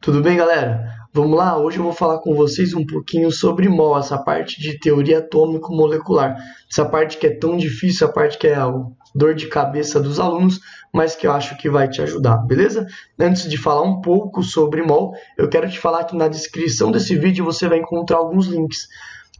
Tudo bem, galera? Vamos lá? Hoje eu vou falar com vocês um pouquinho sobre mol, essa parte de teoria atômico-molecular. Essa parte que é tão difícil, essa parte que é a dor de cabeça dos alunos, mas que eu acho que vai te ajudar, beleza? Antes de falar um pouco sobre mol, eu quero te falar que na descrição desse vídeo você vai encontrar alguns links.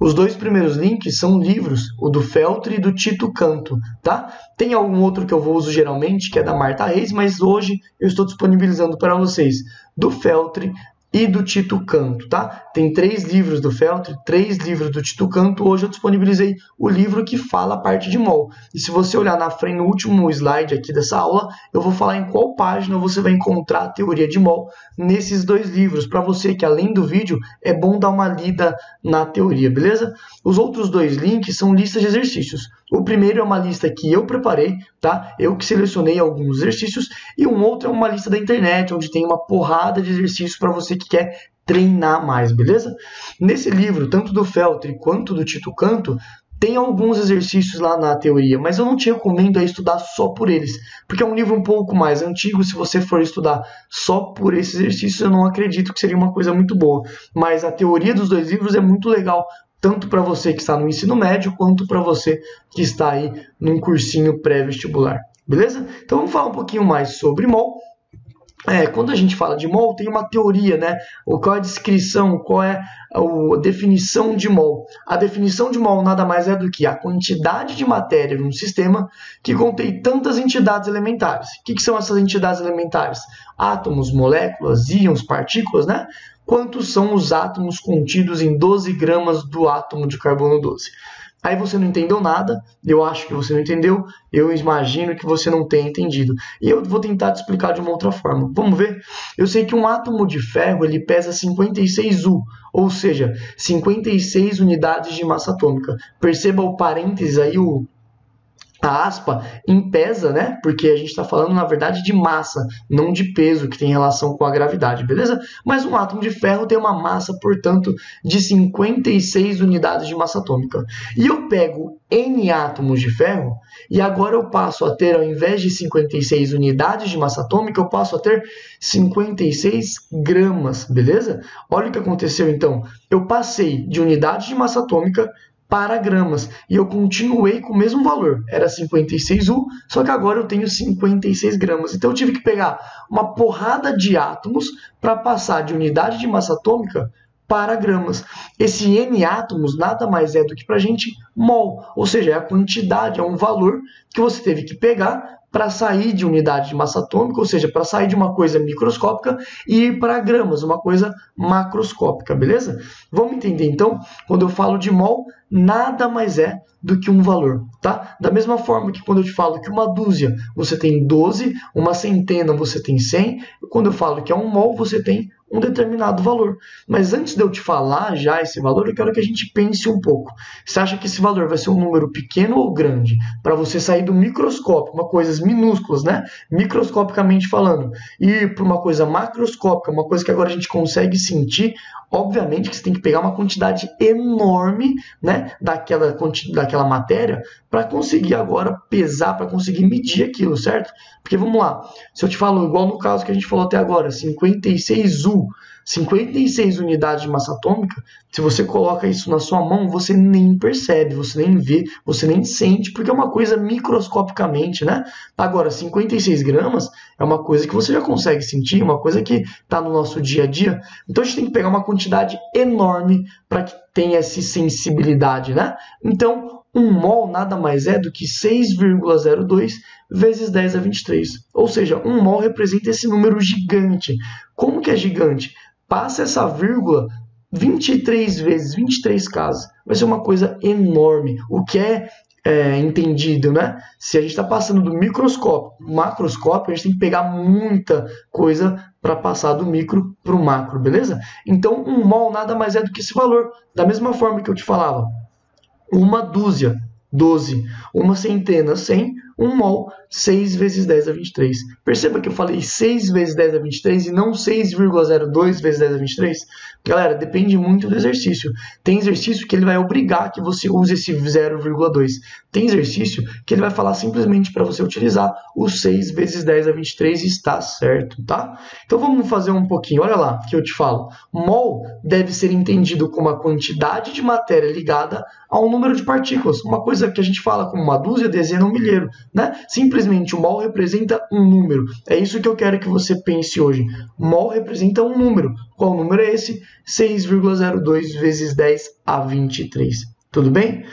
Os dois primeiros links são livros, o do Feltri e do Tito Canto, tá? Tem algum outro que eu uso geralmente, que é da Marta Reis, mas hoje eu estou disponibilizando para vocês do Feltri e do Tito Canto, tá? Tem 3 livros do Feltri, 3 livros do Tito Canto. Hoje eu disponibilizei o livro que fala a parte de mol. E se você olhar na frente, no último slide aqui dessa aula, eu vou falar em qual página você vai encontrar a teoria de mol nesses 2 livros. Para você que, além do vídeo, é bom dar uma lida na teoria, beleza? Os outros 2 links são listas de exercícios. O primeiro é uma lista que eu preparei, tá? Eu que selecionei alguns exercícios, e um outro é uma lista da internet, onde tem uma porrada de exercícios para você que quer treinar mais, beleza? Nesse livro, tanto do Feltri quanto do Tito Canto, tem alguns exercícios lá na teoria, mas eu não te recomendo a estudar só por eles, porque é um livro um pouco mais antigo. Se você for estudar só por esses exercícios, eu não acredito que seria uma coisa muito boa. Mas a teoria dos 2 livros é muito legal, tanto para você que está no ensino médio, quanto para você que está aí num cursinho pré-vestibular, beleza? Então vamos falar um pouquinho mais sobre mol. Quando a gente fala de mol, tem uma teoria, né? Qual é a descrição, qual é a definição de mol? A definição de mol nada mais é do que a quantidade de matéria num sistema que contém tantas entidades elementares. O que são essas entidades elementares? Átomos, moléculas, íons, partículas, né? Quantos são os átomos contidos em 12 gramas do átomo de carbono 12? Aí você não entendeu nada, eu acho que você não entendeu, eu imagino que você não tenha entendido. E eu vou tentar te explicar de uma outra forma. Vamos ver? Eu sei que um átomo de ferro ele pesa 56 U, ou seja, 56 unidades de massa atômica. Perceba o parênteses aí, a aspa em pesa, né? Porque a gente está falando, na verdade, de massa, não de peso, que tem relação com a gravidade, beleza? Mas um átomo de ferro tem uma massa, portanto, de 56 unidades de massa atômica. E eu pego N átomos de ferro e agora eu passo a ter, ao invés de 56 unidades de massa atômica, eu passo a ter 56 gramas, beleza? Olha o que aconteceu, então. Eu passei de unidade de massa atômica para gramas, e eu continuei com o mesmo valor, era 56 U, só que agora eu tenho 56 gramas. Então eu tive que pegar uma porrada de átomos para passar de unidade de massa atômica para gramas. Esse N átomos nada mais é do que para a gente mol, ou seja, é a quantidade, é um valor que você teve que pegar para sair de unidade de massa atômica, ou seja, para sair de uma coisa microscópica e ir para gramas, uma coisa macroscópica, beleza? Vamos entender então, quando eu falo de mol, nada mais é do que um valor, tá? Da mesma forma que quando eu te falo que uma dúzia você tem 12, uma centena você tem 100, quando eu falo que é um mol você tem um determinado valor. Mas antes de eu te falar já esse valor, eu quero que a gente pense um pouco. Você acha que esse valor vai ser um número pequeno ou grande? Para você sair do microscópio, uma coisas minúsculas, né? Microscopicamente falando, e ir para uma coisa macroscópica, uma coisa que agora a gente consegue sentir. Obviamente que você tem que pegar uma quantidade enorme, né, daquela matéria para conseguir agora pesar, para conseguir medir aquilo, certo? Porque vamos lá, se eu te falo, igual no caso que a gente falou até agora, 56 U, 56 unidades de massa atômica, se você coloca isso na sua mão, você nem percebe, você nem vê, você nem sente, porque é uma coisa microscopicamente, né? Agora, 56 gramas é uma coisa que você já consegue sentir, uma coisa que está no nosso dia a dia. Então, a gente tem que pegar uma quantidade enorme para que tenha essa sensibilidade, né? Então, um mol nada mais é do que 6,02 vezes 10 a 23. Ou seja, um mol representa esse número gigante. Como que é gigante? Passa essa vírgula 23 vezes, 23 casas. Vai ser uma coisa enorme. O que é entendido, né? Se a gente está passando do microscópio para o macroscópio, a gente tem que pegar muita coisa para passar do micro para o macro, beleza? Então, um mol nada mais é do que esse valor. Da mesma forma que eu te falava, uma dúzia, 12, uma centena, 100, um mol, 6 vezes 10 a 23. Perceba que eu falei 6 vezes 10 a 23 e não 6,02 vezes 10 a 23? Galera, depende muito do exercício. Tem exercício que ele vai obrigar que você use esse 0,2. Tem exercício que ele vai falar simplesmente para você utilizar o 6 vezes 10 a 23 e está certo, tá? Então vamos fazer um pouquinho. Olha lá que eu te falo. Mol deve ser entendido como a quantidade de matéria ligada a um número de partículas. Uma coisa que a gente fala como uma dúzia, dezena ou milheiro, né? Simplesmente o mol representa um número. É isso que eu quero que você pense hoje. Mol representa um número. Qual número é esse? 6,02 vezes 10 a 23. Tudo bem?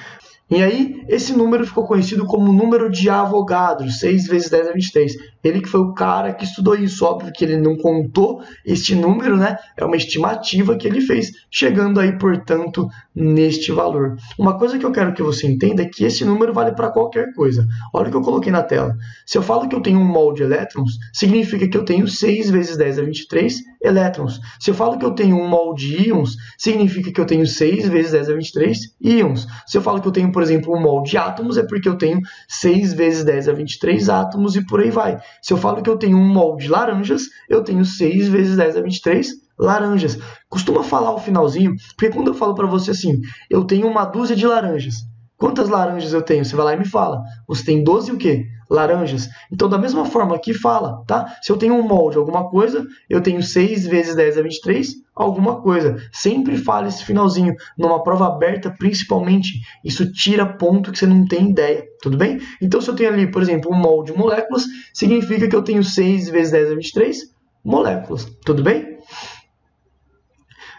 E aí, esse número ficou conhecido como número de Avogadro, 6 vezes 10 a 23. Ele que foi o cara que estudou isso. Óbvio que ele não contou este número, né? É uma estimativa que ele fez, chegando aí, portanto, neste valor. Uma coisa que eu quero que você entenda é que esse número vale para qualquer coisa. Olha o que eu coloquei na tela. Se eu falo que eu tenho um mol de elétrons, significa que eu tenho 6 vezes 10 a 23 elétrons. Se eu falo que eu tenho um mol de íons, significa que eu tenho 6 vezes 10 a 23 íons. Se eu falo que eu tenho, por exemplo, um mol de átomos, é porque eu tenho 6 vezes 10 a 23 átomos e por aí vai. Se eu falo que eu tenho um mol de laranjas, eu tenho 6 vezes 10 a 23 laranjas. Costuma falar o finalzinho, porque quando eu falo para você assim, eu tenho uma dúzia de laranjas. Quantas laranjas eu tenho? Você vai lá e me fala. Você tem 12 o quê? Laranjas. Então, da mesma forma aqui fala, tá? Se eu tenho um mol de alguma coisa, eu tenho 6 vezes 10 a 23 alguma coisa. Sempre fale esse finalzinho. Numa prova aberta, principalmente, isso tira ponto que você não tem ideia. Tudo bem? Então, se eu tenho ali, por exemplo, um mol de moléculas, significa que eu tenho 6 vezes 10 a 23 moléculas. Tudo bem?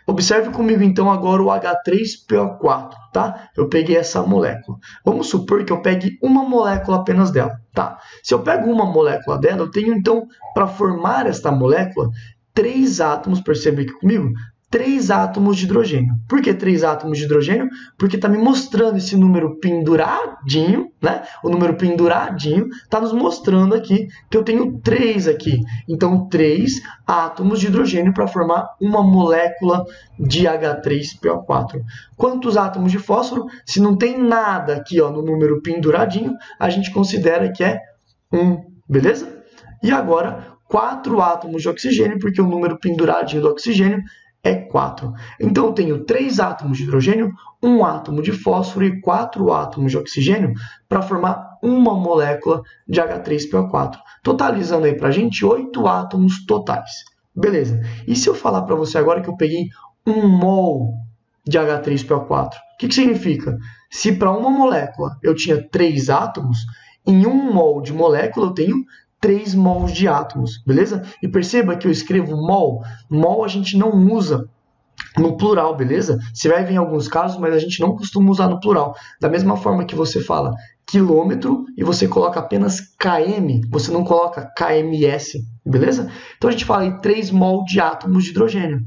Observe comigo, então, agora o H3PO4, tá? Eu peguei essa molécula. Vamos supor que eu pegue uma molécula apenas dela, tá? Se eu pego uma molécula dela, eu tenho, então, para formar esta molécula, 3 átomos, percebe aqui comigo? 3 átomos de hidrogênio. Por que 3 átomos de hidrogênio? Porque está me mostrando esse número penduradinho, né? O número penduradinho está nos mostrando aqui que eu tenho 3 aqui. Então, 3 átomos de hidrogênio para formar uma molécula de H3PO4. Quantos átomos de fósforo? Se não tem nada aqui, ó, no número penduradinho, a gente considera que é 1, beleza? E agora, 4 átomos de oxigênio, porque o número penduradinho do oxigênio é 4. Então, eu tenho 3 átomos de hidrogênio, 1 átomo de fósforo e 4 átomos de oxigênio para formar uma molécula de H3PO4, totalizando aí para a gente 8 átomos totais. Beleza. E se eu falar para você agora que eu peguei 1 mol de H3PO4, o que significa? Se para uma molécula eu tinha 3 átomos, em 1 mol de molécula eu tenho 3 mols de átomos, beleza? E perceba que eu escrevo mol. Mol a gente não usa no plural, beleza? Você vai ver em alguns casos, mas a gente não costuma usar no plural. Da mesma forma que você fala quilômetro e você coloca apenas km, você não coloca kms, beleza? Então a gente fala aí 3 mol de átomos de hidrogênio.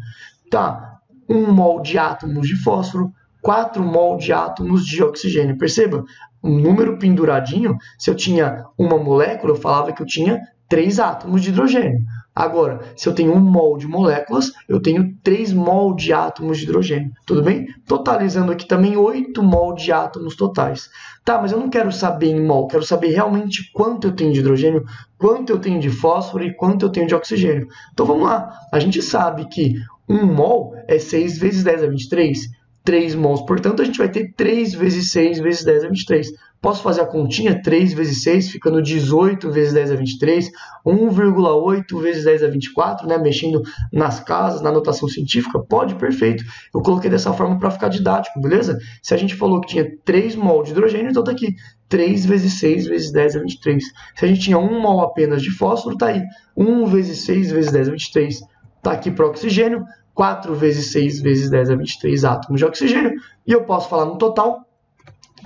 Tá, 1 mol de átomos de fósforo, 4 mol de átomos de oxigênio. Perceba, um número penduradinho, se eu tinha uma molécula, eu falava que eu tinha 3 átomos de hidrogênio. Agora, se eu tenho 1 mol de moléculas, eu tenho 3 mol de átomos de hidrogênio. Tudo bem? Totalizando aqui também 8 mol de átomos totais. Tá, mas eu não quero saber em mol, quero saber realmente quanto eu tenho de hidrogênio, quanto eu tenho de fósforo e quanto eu tenho de oxigênio. Então vamos lá. A gente sabe que 1 mol é 6 vezes 10 a 23. 3 mols, portanto, a gente vai ter 3 vezes 6 vezes 10 a 23. Posso fazer a continha? 3 vezes 6, ficando 18 vezes 10 a 23, 1,8 vezes 10 a 24, né? Mexendo nas casas, na notação científica? Pode, perfeito. Eu coloquei dessa forma para ficar didático, beleza? Se a gente falou que tinha 3 mol de hidrogênio, então está aqui 3 vezes 6 vezes 10 a 23. Se a gente tinha 1 mol apenas de fósforo, está aí 1 vezes 6 vezes 10 a 23. Está aqui para o oxigênio, 4 vezes 6 vezes 10 a 23 átomos de oxigênio. E eu posso falar no total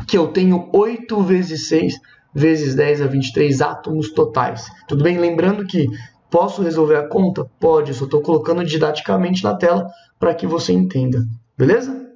que eu tenho 8 vezes 6 vezes 10 a 23 átomos totais. Tudo bem? Lembrando que posso resolver a conta? Pode, eu só estou colocando didaticamente na tela para que você entenda. Beleza?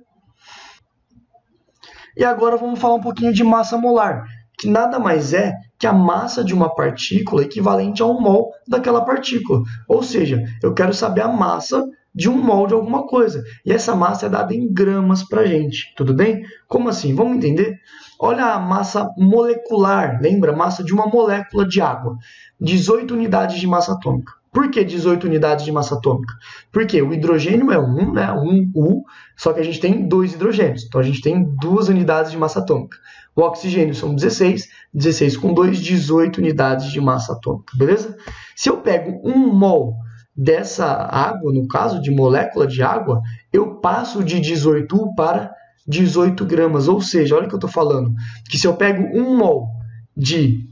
E agora vamos falar um pouquinho de massa molar, que nada mais é que a massa de uma partícula equivalente a 1 mol daquela partícula. Ou seja, eu quero saber a massa de 1 mol de alguma coisa. E essa massa é dada em gramas para a gente, tudo bem? Como assim? Vamos entender? Olha a massa molecular, lembra? Massa de uma molécula de água. 18 unidades de massa atômica. Por que 18 unidades de massa atômica? Porque o hidrogênio é 1, né? 1U, só que a gente tem 2 hidrogênios. Então a gente tem 2 unidades de massa atômica. O oxigênio são 16, 16 com 2, 18 unidades de massa atômica, beleza? Se eu pego 1 mol dessa água, no caso de molécula de água, eu passo de 18U para 18 gramas. Ou seja, olha o que eu estou falando, que se eu pego 1 mol de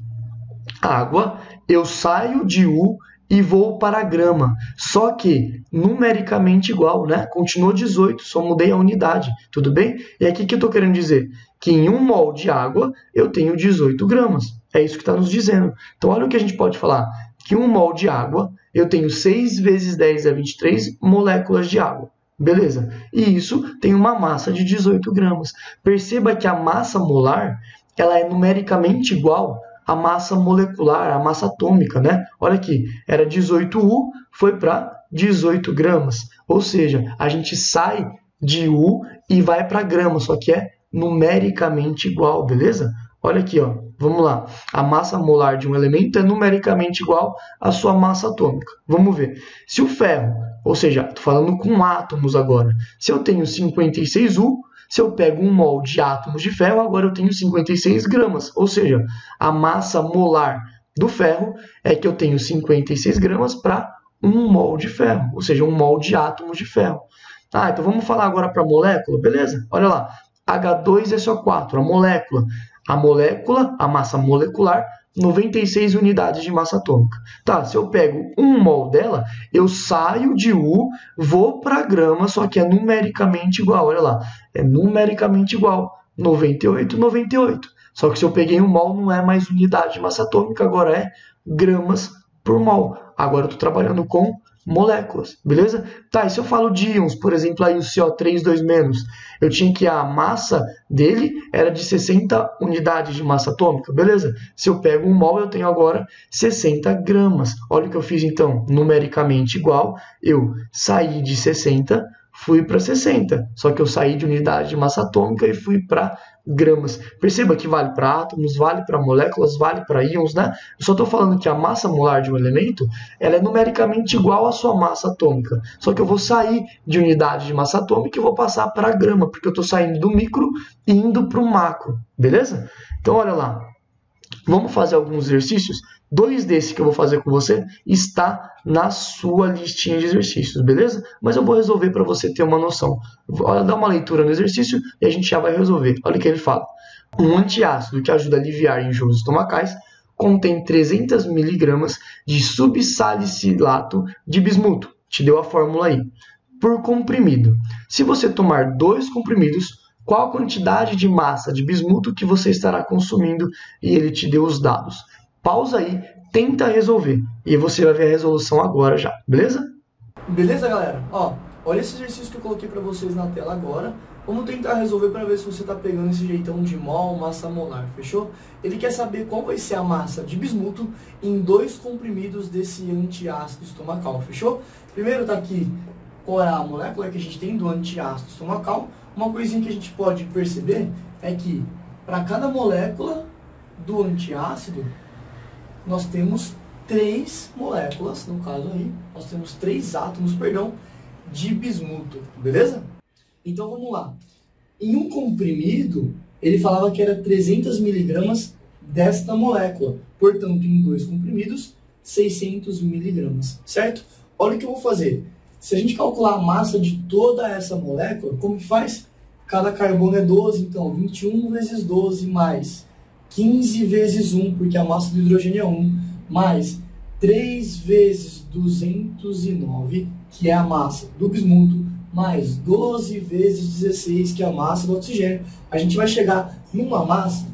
água, eu saio de U e vou para grama. Só que numericamente igual, né? Continuou 18, só mudei a unidade, tudo bem? E aqui que eu estou querendo dizer que em 1 mol de água eu tenho 18 gramas. É isso que está nos dizendo. Então olha o que a gente pode falar, que 1 mol de água eu tenho 6 vezes 10 a 23 moléculas de água. Beleza? E isso tem uma massa de 18 gramas. Perceba que a massa molar ela é numericamente igual a massa molecular, a massa atômica, né? Olha aqui, era 18U, foi para 18 gramas. Ou seja, a gente sai de U e vai para grama, só que é numericamente igual, beleza? Olha aqui, ó, vamos lá. A massa molar de um elemento é numericamente igual à sua massa atômica. Vamos ver. Se o ferro, ou seja, estou falando com átomos agora, se eu tenho 56U, se eu pego 1 mol de átomos de ferro, agora eu tenho 56 gramas. Ou seja, a massa molar do ferro é que eu tenho 56 gramas para 1 mol de ferro. Ou seja, 1 mol de átomos de ferro. Ah, então vamos falar agora para a molécula, beleza? Olha lá, H2SO4, a molécula, a massa molecular, 96 unidades de massa atômica. Tá, se eu pego 1 mol dela, eu saio de U, vou para grama, só que é numericamente igual. Olha lá, é numericamente igual. 98, 98. Só que se eu peguei 1 mol, não é mais unidade de massa atômica, agora é gramas por mol. Agora eu estou trabalhando com moléculas, beleza? Tá, e se eu falo de íons, por exemplo, aí o CO3, eu tinha que a massa dele era de 60 unidades de massa atômica, beleza? Se eu pego 1 mol, eu tenho agora 60 gramas. Olha o que eu fiz então, numericamente igual, eu saí de 60, fui para 60, só que eu saí de unidade de massa atômica e fui para gramas. Perceba que vale para átomos, vale para moléculas, vale para íons, né? Eu só estou falando que a massa molar de um elemento ela é numericamente igual à sua massa atômica. Só que eu vou sair de unidade de massa atômica e vou passar para grama, porque eu estou saindo do micro e indo para o macro, beleza? Então, olha lá. Vamos fazer alguns exercícios. 2 desses que eu vou fazer com você está na sua listinha de exercícios, beleza? Mas eu vou resolver para você ter uma noção. Dá uma leitura no exercício e a gente já vai resolver. Olha o que ele fala. Um antiácido que ajuda a aliviar enjoos estomacais contém 300 mg de subsalicilato de bismuto. Te deu a fórmula aí. Por comprimido. Se você tomar 2 comprimidos, qual a quantidade de massa de bismuto que você estará consumindo? E ele te deu os dados. Pausa aí, tenta resolver. E você vai ver a resolução agora já, beleza? Beleza, galera? Ó, olha esse exercício que eu coloquei para vocês na tela agora. Vamos tentar resolver para ver se você está pegando esse jeitão de mol, massa molar, fechou? Ele quer saber qual vai ser a massa de bismuto em 2 comprimidos desse antiácido estomacal, fechou? Primeiro tá aqui qual é a molécula que a gente tem do antiácido estomacal. Uma coisinha que a gente pode perceber é que para cada molécula do antiácido, nós temos 3 moléculas, no caso aí, nós temos 3 átomos, perdão, de bismuto, beleza? Então vamos lá. Em um comprimido, ele falava que era 300 mg desta molécula. Portanto, em 2 comprimidos, 600 mg, certo? Olha o que eu vou fazer. Se a gente calcular a massa de toda essa molécula, como que faz? Cada carbono é 12, então 21 vezes 12 mais 15 vezes 1, porque a massa do hidrogênio é 1, mais 3 vezes 209, que é a massa do bismuto, mais 12 vezes 16, que é a massa do oxigênio. A gente vai chegar numa massa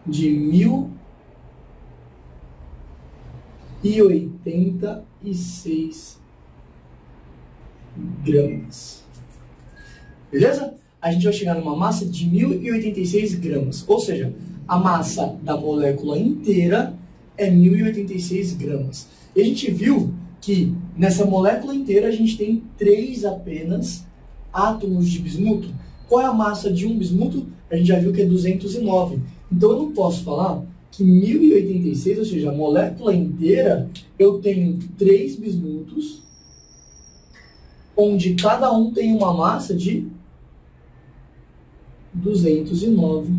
de 1086 gramas. Beleza? A gente vai chegar numa massa de 1086 gramas. Ou seja, a massa da molécula inteira é 1086 gramas. E a gente viu que nessa molécula inteira a gente tem 3 apenas átomos de bismuto. Qual é a massa de um bismuto? A gente já viu que é 209. Então eu não posso falar que 1086, ou seja, a molécula inteira, eu tenho 3 bismutos, onde cada um tem uma massa de 209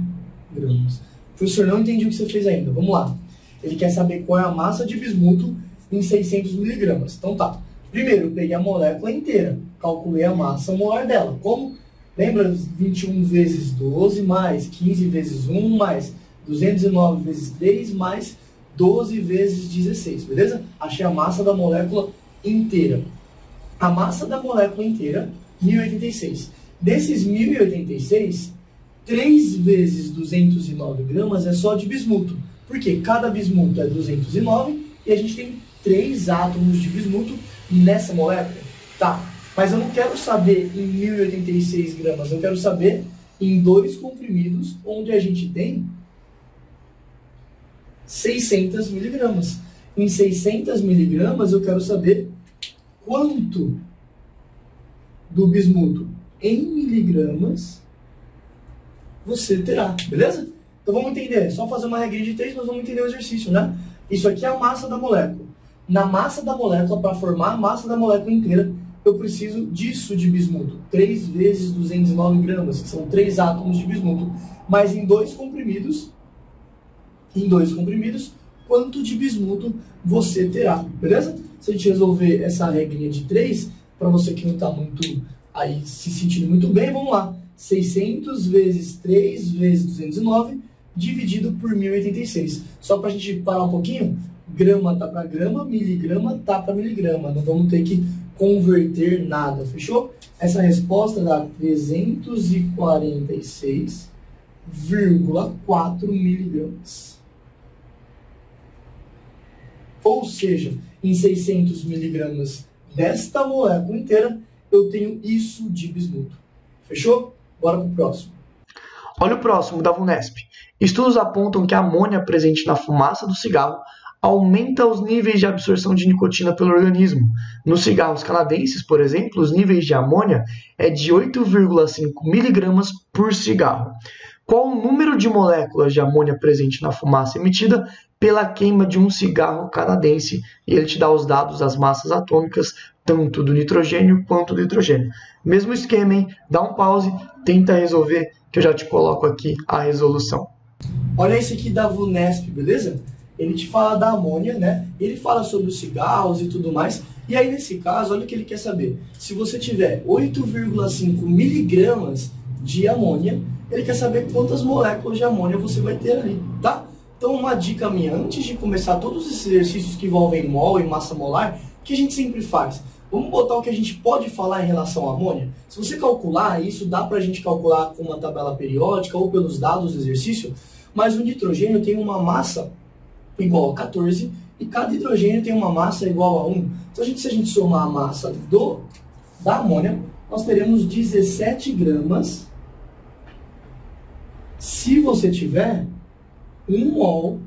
gramas. Professor, não entendi o que você fez ainda. Vamos lá. Ele quer saber qual é a massa de bismuto em 600 miligramas. Então tá. Primeiro, eu peguei a molécula inteira. Calculei a massa molar dela. Como? Lembra? 21 vezes 12 mais 15 vezes 1 mais 209 vezes 3 mais 12 vezes 16. Beleza? Achei a massa da molécula inteira. A massa da molécula inteira, 1086. Desses 1086, 3 vezes 209 gramas é só de bismuto. Porque cada bismuto é 209 e a gente tem 3 átomos de bismuto nessa molécula. Tá, mas eu não quero saber em 1086 gramas, eu quero saber em 2 comprimidos, onde a gente tem 600 miligramas. Em 600 miligramas eu quero saber quanto do bismuto em miligramas você terá, beleza? Então vamos entender, é só fazer uma regrinha de 3, nós vamos entender o exercício, né? Isso aqui é a massa da molécula. Na massa da molécula, para formar a massa da molécula inteira, eu preciso disso de bismuto. 3 vezes 209 gramas, que são 3 átomos de bismuto. Mas em 2 comprimidos, quanto de bismuto você terá, beleza? Se a gente resolver essa regrinha de 3, para você que não está muito aí se sentindo muito bem, vamos lá. 600 vezes 3 vezes 209 dividido por 1086. Só para a gente parar um pouquinho, grama tá para grama, miligrama tá para miligrama. Não vamos ter que converter nada, fechou? Essa resposta dá 346,4 miligramas. Ou seja, em 600 miligramas desta molécula inteira, eu tenho isso de bismuto. Fechou? Bora pro próximo. Olha o próximo da VUNESP. Estudos apontam que a amônia presente na fumaça do cigarro aumenta os níveis de absorção de nicotina pelo organismo. Nos cigarros canadenses, por exemplo, os níveis de amônia é de 8,5 miligramas por cigarro. Qual o número de moléculas de amônia presente na fumaça emitida pela queima de um cigarro canadense? E ele te dá os dados das massas atômicas, tanto do nitrogênio quanto do hidrogênio. Mesmo esquema, hein? Dá um pause, tenta resolver, que eu já te coloco aqui a resolução. Olha esse aqui da VUNESP, beleza? Ele te fala da amônia, né? Ele fala sobre os cigarros e tudo mais. E aí, nesse caso, olha o que ele quer saber. Se você tiver 8,5 miligramas de amônia, ele quer saber quantas moléculas de amônia você vai ter ali, tá? Então, uma dica minha, antes de começar todos esses exercícios que envolvem mol e massa molar, o que a gente sempre faz? Vamos botar o que a gente pode falar em relação à amônia? Se você calcular, isso dá pra gente calcular com uma tabela periódica ou pelos dados do exercício, mas o nitrogênio tem uma massa igual a 14 e cada hidrogênio tem uma massa igual a 1. Então, se a gente somar a massa da amônia, nós teremos 17 gramas se você tiver 1 mol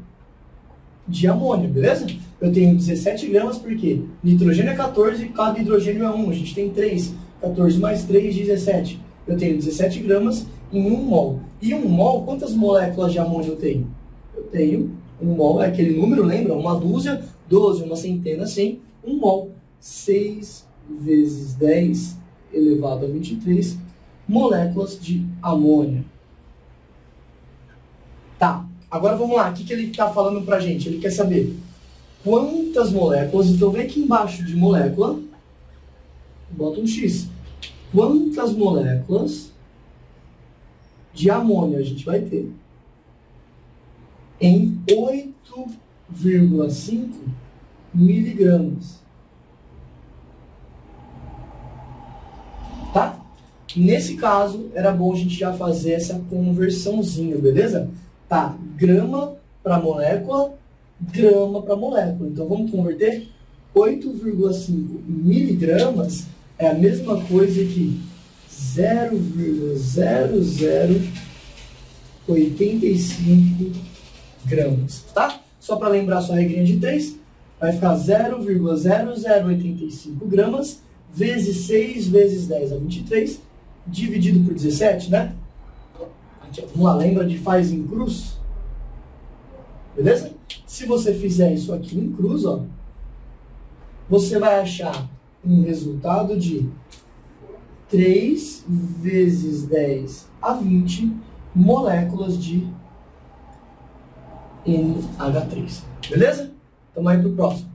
de amônia, beleza? Eu tenho 17 gramas porque nitrogênio é 14 e cada hidrogênio é 1. A gente tem 3. 14 mais 3, 17. Eu tenho 17 gramas em 1 mol. E 1 mol, quantas moléculas de amônia eu tenho? Eu tenho 1 mol, é aquele número, lembra? Uma dúzia, 12, uma centena, 100. 1 mol, 6 vezes 10 elevado a 23 moléculas de amônia. Tá, agora vamos lá. O que ele está falando pra gente? Ele quer saber quantas moléculas. Então vem aqui embaixo de molécula, bota um X. Quantas moléculas de amônia a gente vai ter em 8,5 miligramas. Tá? Nesse caso, era bom a gente já fazer essa conversãozinha, beleza? Tá, grama para molécula, grama para molécula. Então, vamos converter? 8,5 miligramas é a mesma coisa que 0,0085 gramas, tá? Só para lembrar a sua regrinha de 3, vai ficar 0,0085 gramas vezes 6 vezes 10 a 23, dividido por 17, né? Vamos lá, lembra de faz em cruz? Beleza? Se você fizer isso aqui em cruz, ó, você vai achar um resultado de 3 vezes 10 a 20 moléculas de NH3. Beleza? Então vai para o próximo.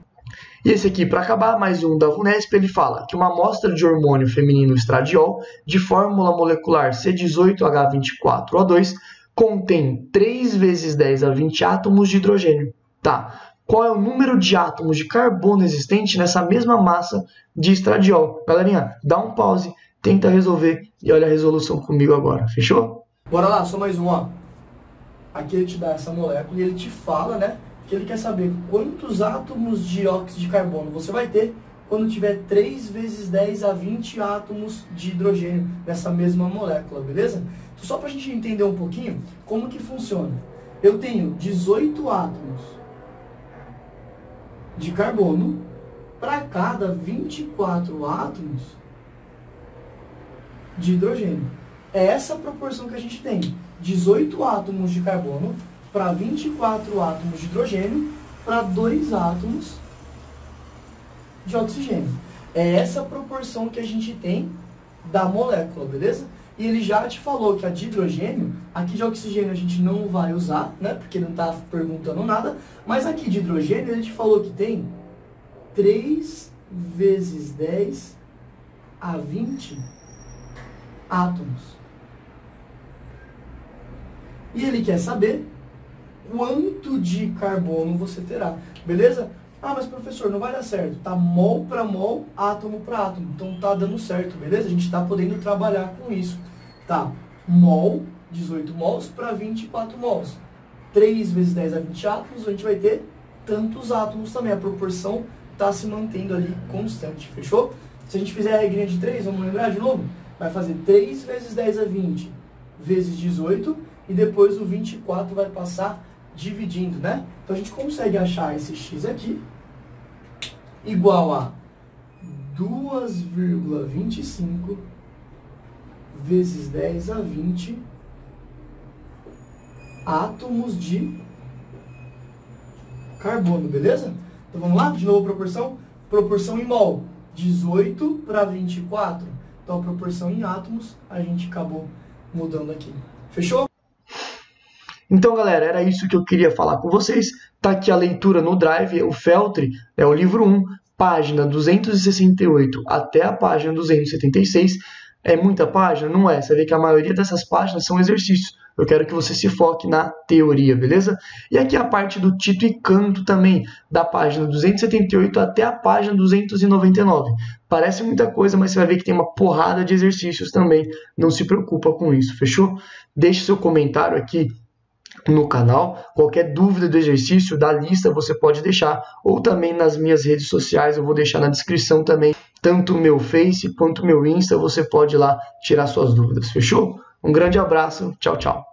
E esse aqui, para acabar, mais um da VUNESP, ele fala que uma amostra de hormônio feminino estradiol de fórmula molecular C18H24O2 contém 3 vezes 10 a 20 átomos de hidrogênio. Tá. Qual é o número de átomos de carbono existente nessa mesma massa de estradiol? Galerinha, dá um pause, tenta resolver e olha a resolução comigo agora. Fechou? Bora lá, só mais um, ó. Aqui ele te dá essa molécula e ele te fala, né, que ele quer saber quantos átomos de dióxido de carbono você vai ter quando tiver 3 vezes 10 a 20 átomos de hidrogênio nessa mesma molécula, beleza? Então, só para a gente entender um pouquinho como que funciona. Eu tenho 18 átomos de carbono para cada 24 átomos de hidrogênio. É essa a proporção que a gente tem. 18 átomos de carbono para 24 átomos de hidrogênio para 2 átomos de oxigênio. É essa a proporção que a gente tem da molécula, beleza? E ele já te falou que a de hidrogênio, aqui de oxigênio a gente não vai usar, né? Porque não está perguntando nada. Mas aqui de hidrogênio ele te falou que tem 3 vezes 10 a 20 átomos. E ele quer saber quanto de carbono você terá, beleza? Ah, mas professor, não vai dar certo. Tá mol para mol, átomo para átomo. Então tá dando certo, beleza? A gente está podendo trabalhar com isso. Tá, mol, 18 mols para 24 mols. 3 vezes 10 a 20 átomos, a gente vai ter tantos átomos também. A proporção está se mantendo ali constante, fechou? Se a gente fizer a regrinha de 3, vamos lembrar de novo? Vai fazer 3 vezes 10 a 20 vezes 18 e depois o 24 vai passar dividindo, né? Então a gente consegue achar esse x aqui igual a 2,25 vezes 10 a 20 átomos de carbono, beleza? Então vamos lá? De novo, proporção. Proporção em mol, 18 para 24. Então a proporção em átomos a gente acabou mudando aqui. Fechou? Então, galera, era isso que eu queria falar com vocês. Tá aqui a leitura no Drive, o Feltri, é o livro 1, página 268 até a página 276. É muita página? Não é. Você vê que a maioria dessas páginas são exercícios. Eu quero que você se foque na teoria, beleza? E aqui a parte do Tito e Canto também, da página 278 até a página 299. Parece muita coisa, mas você vai ver que tem uma porrada de exercícios também. Não se preocupa com isso, fechou? Deixe seu comentário aqui no canal. Qualquer dúvida do exercício, da lista, você pode deixar. Ou também nas minhas redes sociais, eu vou deixar na descrição também. Tanto o meu Face quanto o meu Insta, você pode ir lá tirar suas dúvidas, fechou? Um grande abraço, tchau, tchau.